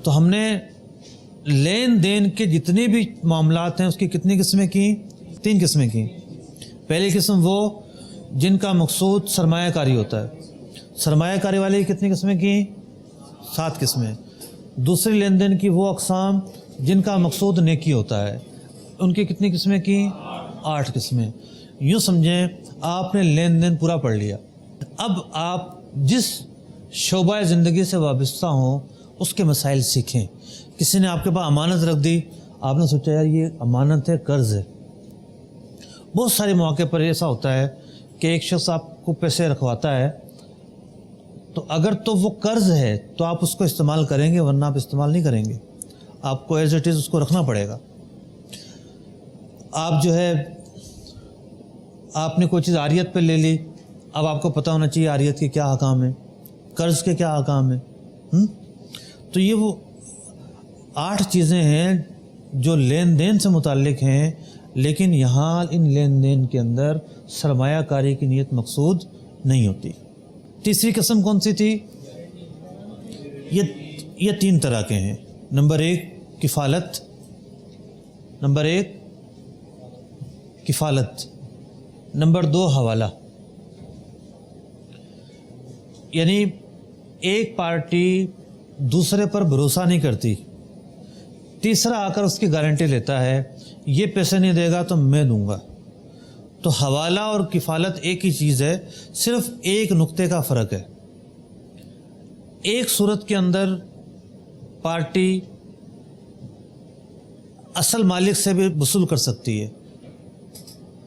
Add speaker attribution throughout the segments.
Speaker 1: تو ہم نے لین دین کے جتنے بھی معاملات ہیں اس کی کتنی قسمیں کی؟ 3 قسمیں کی۔ پہلی قسم وہ جن کا مقصود سرمایہ کاری ہوتا ہے، سرمایہ کاری والی کتنی قسمیں کی؟ 7 قسمیں۔ دوسری لین دین کی وہ اقسام جن کا مقصود نیکی ہوتا ہے، ان کی کتنی قسمیں کی؟ 8 قسمیں۔ یوں سمجھیں آپ نے لین دین پورا پڑھ لیا۔ اب آپ جس شعبہ زندگی سے وابستہ ہوں اس کے مسائل سیکھیں۔ کسی نے آپ کے پاس امانت رکھ دی، آپ نے سوچا یار یہ امانت ہے، قرض ہے۔ بہت سارے مواقع پر ایسا ہوتا ہے کہ ایک شخص آپ کو پیسے رکھواتا ہے، تو اگر تو وہ قرض ہے تو آپ اس کو استعمال کریں گے، ورنہ آپ استعمال نہیں کریں گے، آپ کو ایز اٹ از اس کو رکھنا پڑے گا۔ آپ جو ہے آپ نے کوئی چیز عاریت پہ لے لی، اب آپ کو پتہ ہونا چاہیے عاریت کے کیا احکام ہیں، قرض کے کیا احکام ہیں۔ تو یہ وہ 8 چیزیں ہیں جو لین دین سے متعلق ہیں، لیکن یہاں ان لین دین کے اندر سرمایہ کاری کی نیت مقصود نہیں ہوتی۔ تیسری قسم کون سی تھی؟ یہ 3 طرح کے ہیں۔ نمبر 1 کفالت، نمبر 1 کفالت، نمبر 2 حوالہ۔ یعنی ایک پارٹی دوسرے پر بھروسہ نہیں کرتی، تیسرا آ کر اس کی گارنٹی لیتا ہے یہ پیسے نہیں دے گا تو میں دوں گا۔ تو حوالہ اور کفالت ایک ہی چیز ہے، صرف ایک نقطے کا فرق ہے۔ ایک صورت کے اندر پارٹی اصل مالک سے بھی وصول کر سکتی ہے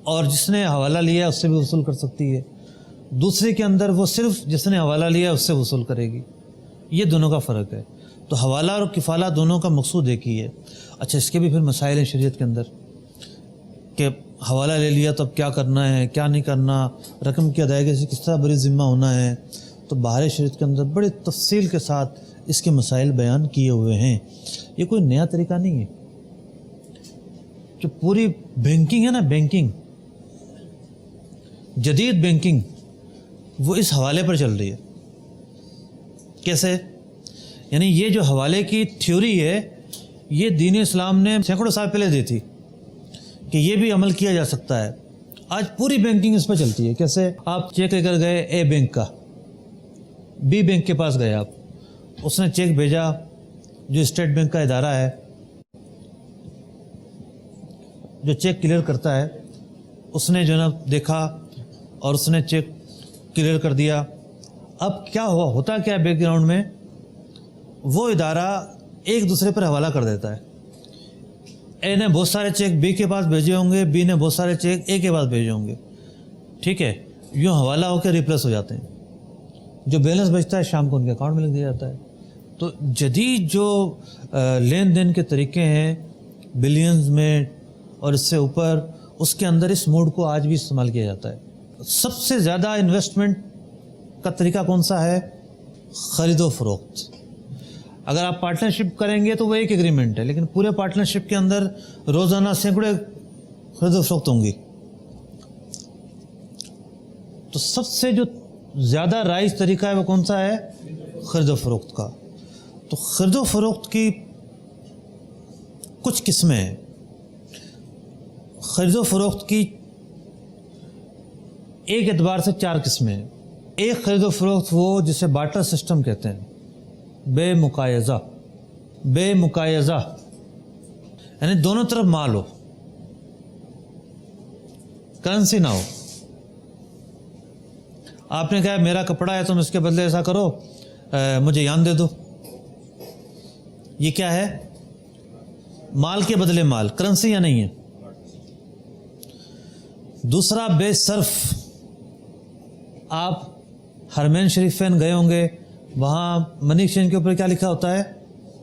Speaker 1: اور جس نے حوالہ لیا اس سے بھی وصول کر سکتی ہے، دوسرے کے اندر وہ صرف جس نے حوالہ لیا اس سے وصول کرے گی۔ یہ دونوں کا فرق ہے۔ تو حوالہ اور کفالہ دونوں کا مقصود ایک ہی ہے۔ اچھا، اس کے بھی پھر مسائل ہیں شریعت کے اندر کہ حوالہ لے لیا تو اب کیا کرنا ہے، کیا نہیں کرنا، رقم کی ادائیگی سے کس طرح بری ذمہ ہونا ہے۔ تو بہار شریعت کے اندر بڑی تفصیل کے ساتھ اس کے مسائل بیان کیے ہوئے ہیں۔ یہ کوئی نیا طریقہ نہیں ہے۔ جو پوری بینکنگ ہے نا، بینکنگ، جدید بینکنگ، وہ اس حوالے پر چل رہی ہے۔ کیسے؟ یعنی یہ جو حوالے کی تھیوری ہے یہ دین اسلام نے سینکڑوں سال پہلے دی تھی کہ یہ بھی عمل کیا جا سکتا ہے۔ آج پوری بینکنگ اس پہ چلتی ہے۔ کیسے؟ آپ چیک لے کر گئے اے بینک کا، بی بینک کے پاس گئے آپ، اس نے چیک بھیجا، جو اسٹیٹ بینک کا ادارہ ہے جو چیک کلیئر کرتا ہے، اس نے جو نا دیکھا اور اس نے چیک کلیئر کر دیا۔ اب کیا ہوتا کیا بیک گراؤنڈ میں، وہ ادارہ ایک دوسرے پر حوالہ کر دیتا ہے۔ اے نے بہت سارے چیک بی کے پاس بھیجے ہوں گے، بی نے بہت سارے چیک اے کے پاس بھیجے ہوں گے، ٹھیک ہے، یوں حوالہ ہو کے ریپلیس ہو جاتے ہیں۔ جو بیلنس بچتا ہے شام کو ان کے اکاؤنٹ میں لگ دیا جاتا ہے۔ تو جدید جو لین دین کے طریقے ہیں بلینز میں اور اس سے اوپر، اس کے اندر اس موڈ کو آج بھی استعمال کیا جاتا ہے۔ سب سے زیادہ انویسٹمنٹ کا طریقہ کون سا ہے؟ خرید و فروخت۔ اگر آپ پارٹنرشپ کریں گے تو وہ ایک ایگریمنٹ ہے، لیکن پورے پارٹنرشپ کے اندر روزانہ سینکڑے خرید و فروخت ہوں گی۔ تو سب سے جو زیادہ رائج طریقہ ہے وہ کون سا ہے؟ خرید و فروخت کا۔ تو خرید و فروخت کی کچھ قسمیں ہیں۔ خرید و فروخت کی ایک اعتبار سے 4 قسمیں ہیں۔ ایک خرید و فروخت وہ جسے بارٹر سسٹم کہتے ہیں، بے مقایضہ، بے مقایضہ، یعنی دونوں طرف مال ہو، کرنسی نہ ہو۔ آپ نے کہا میرا کپڑا ہے تم اس کے بدلے ایسا کرو، مجھے یان دے دو۔ یہ کیا ہے؟ مال کے بدلے مال، کرنسی یا نہیں ہے۔ دوسرا بے صرف، آپ حرمین شریفین گئے ہوں گے، وہاں منی ایکسچینج کے اوپر کیا لکھا ہوتا ہے؟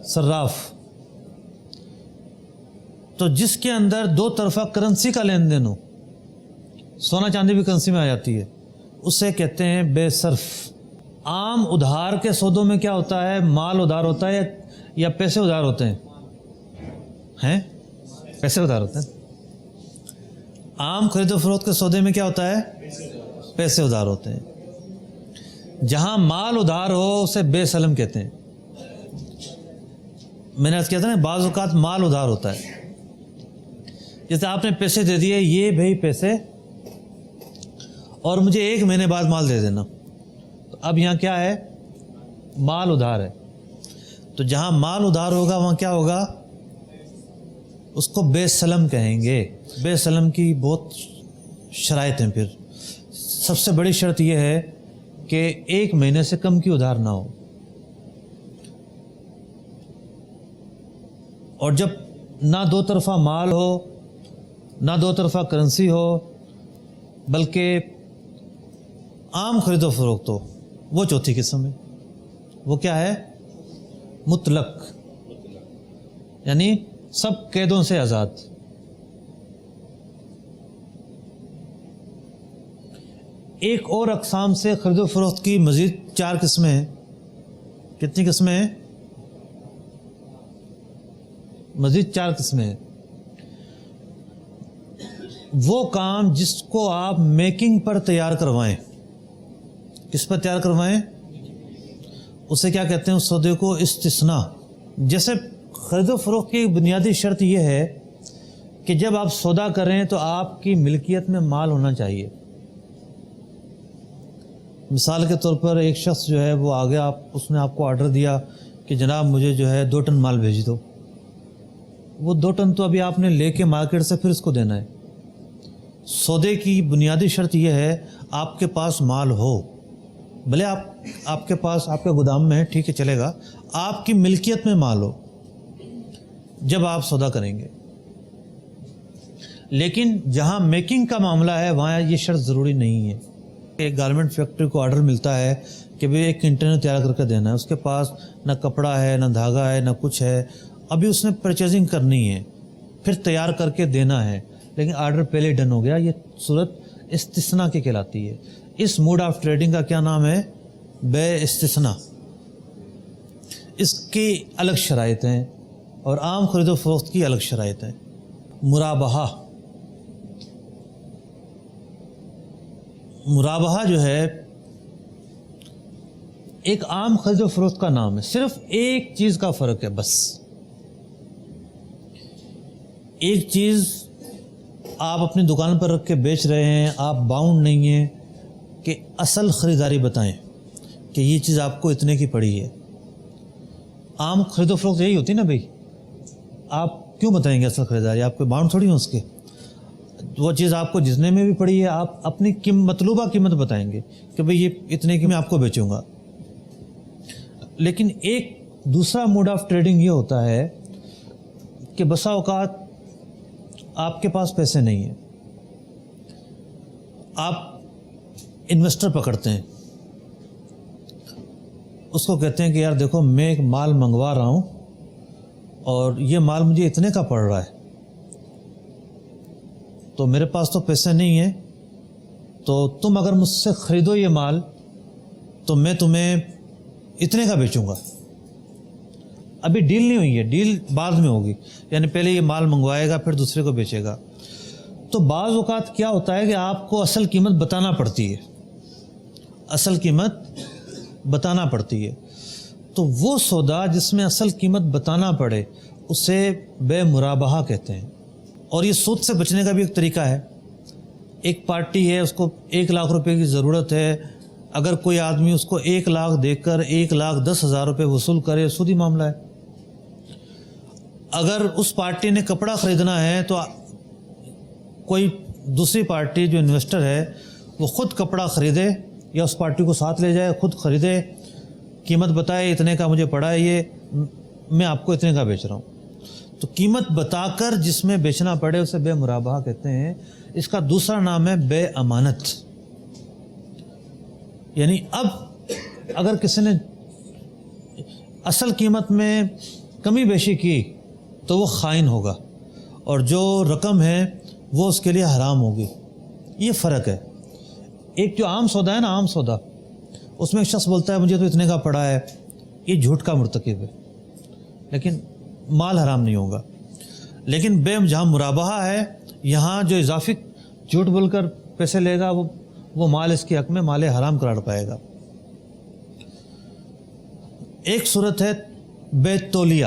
Speaker 1: صراف۔ تو جس کے اندر 2 طرفہ کرنسی کا لین دین ہو، سونا چاندی بھی کرنسی میں آ جاتی ہے، اسے کہتے ہیں بے صرف۔ عام ادھار کے سودوں میں کیا ہوتا ہے؟ مال ادھار ہوتا ہے یا پیسے ادھار ہوتے ہیں؟ پیسے ادھار ہوتے ہیں۔ عام خرید و فروخت کے سودے میں کیا ہوتا ہے؟ پیسے ادھار ہوتے ہیں۔ جہاں مال ادھار ہو اسے بے سلم کہتے ہیں۔ میں نے عرض کیا تھا نا بعض اوقات مال ادھار ہوتا ہے. جیسے آپ نے پیسے دے دیے, یہ بھائی پیسے اور مجھے 1 مہینے بعد مال دے دینا. تو اب یہاں کیا ہے؟ مال ادھار ہے. تو جہاں مال ادھار ہوگا وہاں کیا ہوگا؟ اس کو بے سلم کہیں گے. بے سلم کی بہت شرائط ہیں. پھر سب سے بڑی شرط یہ ہے کہ 1 مہینے سے کم کی ادھار نہ ہو. اور جب نہ دو طرفہ مال ہو, نہ دو طرفہ کرنسی ہو, بلکہ عام خرید و فروخت ہو, وہ چوتھی قسم ہے. وہ کیا ہے؟ مطلق, یعنی سب قیدوں سے آزاد. ایک اور اقسام سے خرید و فروخت کی مزید 4 قسمیں ہیں. کتنی قسمیں ہیں؟ مزید 4 قسمیں ہیں. وہ کام جس کو آپ میکنگ پر تیار کروائیں. کس پر تیار کروائیں؟ اسے کیا کہتے ہیں؟ اس سودے کو استثناء. جیسے خرید و فروخت کی بنیادی شرط یہ ہے کہ جب آپ سودا کریں تو آپ کی ملکیت میں مال ہونا چاہیے. مثال کے طور پر ایک شخص جو ہے وہ آ گیا, اس نے آپ کو آرڈر دیا کہ جناب مجھے جو ہے 2 ٹن مال بھیج دو. وہ 2 ٹن تو ابھی آپ نے لے کے مارکیٹ سے پھر اس کو دینا ہے. سودے کی بنیادی شرط یہ ہے آپ کے پاس مال ہو. بھلے آپ کے پاس آپ کے گودام میں ہے, ٹھیک ہے چلے گا, آپ کی ملکیت میں مال ہو جب آپ سودا کریں گے. لیکن جہاں میکنگ کا معاملہ ہے وہاں یہ شرط ضروری نہیں ہے. ایک گارمنٹ فیکٹری کو آرڈر ملتا ہے کہ بھئی 1 کنٹینر تیار کر کے دینا ہے. اس کے پاس نہ کپڑا ہے, نہ دھاگا ہے, نہ کچھ ہے. ابھی اس نے پرچیزنگ کرنی ہے, پھر تیار کر کے دینا ہے, لیکن آرڈر پہلے ڈن ہو گیا. یہ صورت استثناء کی کہلاتی ہے. اس موڈ آف ٹریڈنگ کا کیا نام ہے؟ بے استثناء. اس کی الگ شرائط ہیں اور عام خرید و فروخت کی الگ شرائط ہیں. مرابحہ. مرابحہ جو ہے ایک عام خرید و فروخت کا نام ہے. صرف ایک چیز کا فرق ہے بس. ایک چیز آپ اپنی دکان پر رکھ کے بیچ رہے ہیں, آپ باؤنڈ نہیں ہیں کہ اصل خریداری بتائیں کہ یہ چیز آپ کو اتنے کی پڑی ہے. عام خرید و فروخت یہی ہوتی ہے نا بھائی, آپ کیوں بتائیں گے اصل خریداری؟ آپ کے باؤنڈ تھوڑی ہیں اس کے. وہ چیز آپ کو جتنے میں بھی پڑی ہے آپ اپنی مطلوبہ قیمت بتائیں گے کہ بھئی یہ اتنے کی میں آپ کو بیچوں گا. لیکن ایک دوسرا موڈ آف ٹریڈنگ یہ ہوتا ہے کہ بسا اوقات آپ کے پاس پیسے نہیں ہیں, آپ انویسٹر پکڑتے ہیں, اس کو کہتے ہیں کہ یار دیکھو میں ایک مال منگوا رہا ہوں اور یہ مال مجھے اتنے کا پڑ رہا ہے, تو میرے پاس تو پیسے نہیں ہیں, تو تم اگر مجھ سے خریدو یہ مال تو میں تمہیں اتنے کا بیچوں گا. ابھی ڈیل نہیں ہوئی ہے, ڈیل بعد میں ہوگی, یعنی پہلے یہ مال منگوائے گا پھر دوسرے کو بیچے گا. تو بعض اوقات کیا ہوتا ہے کہ آپ کو اصل قیمت بتانا پڑتی ہے, اصل قیمت بتانا پڑتی ہے. تو وہ سودا جس میں اصل قیمت بتانا پڑے اسے بے مرابحہ کہتے ہیں. اور یہ سود سے بچنے کا بھی ایک طریقہ ہے. ایک پارٹی ہے, اس کو 1 لاکھ روپے کی ضرورت ہے, اگر کوئی آدمی اس کو 1 لاکھ دے کر 1,10,000 روپے وصول کرے, سودی معاملہ ہے. اگر اس پارٹی نے کپڑا خریدنا ہے تو کوئی دوسری پارٹی جو انویسٹر ہے وہ خود کپڑا خریدے یا اس پارٹی کو ساتھ لے جائے, خود خریدے, قیمت بتائے اتنے کا مجھے پڑا ہے, یہ میں آپ کو اتنے کا بیچ رہا ہوں. تو قیمت بتا کر جس میں بیچنا پڑے اسے بے مرابحہ کہتے ہیں. اس کا دوسرا نام ہے بے امانت. یعنی اب اگر کسی نے اصل قیمت میں کمی بیشی کی تو وہ خائن ہوگا, اور جو رقم ہے وہ اس کے لیے حرام ہوگی. یہ فرق ہے. ایک جو عام سودا ہے نا, عام سودا, اس میں ایک شخص بولتا ہے مجھے تو اتنے کا پڑا ہے, یہ جھوٹ کا مرتکب ہے, لیکن مال حرام نہیں ہوگا. لیکن جہاں مرابحہ ہے یہاں جو اضافی جھوٹ بول کر پیسے لے گا وہ مال اس کے حق میں مال حرام قرار پائے گا. ایک صورت ہے بے تولیہ.